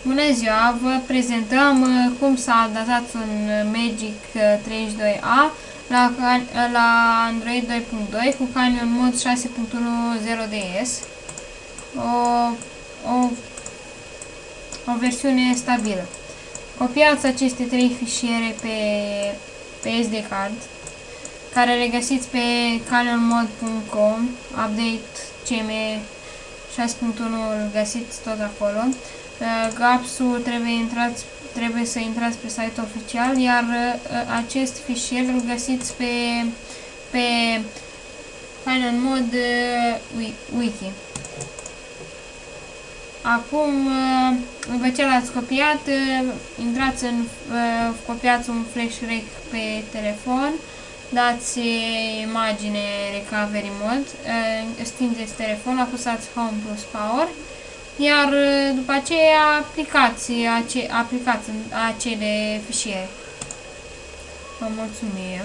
Bună ziua! Vă prezentăm cum s-a datat un Magic 32A la Android 2.2 cu Canyon Mod 6.1 DS. O versiune stabilă. Copiați aceste 3 fișiere pe SD card, care le găsiți pe canyonmod.com, update CM 6.1 îl găsiți tot acolo. GAPS-ul trebuie să intrați pe site oficial, iar acest fișier îl găsiți pe Canyon Mod Wiki. Acum, după ce l-ați copiat, copiați un flash rec pe telefon, dați imagine recovery mode, stingeți telefonul, apăsați Home plus Power, iar după aceea aplicați acele fișiere. Vă mulțumim!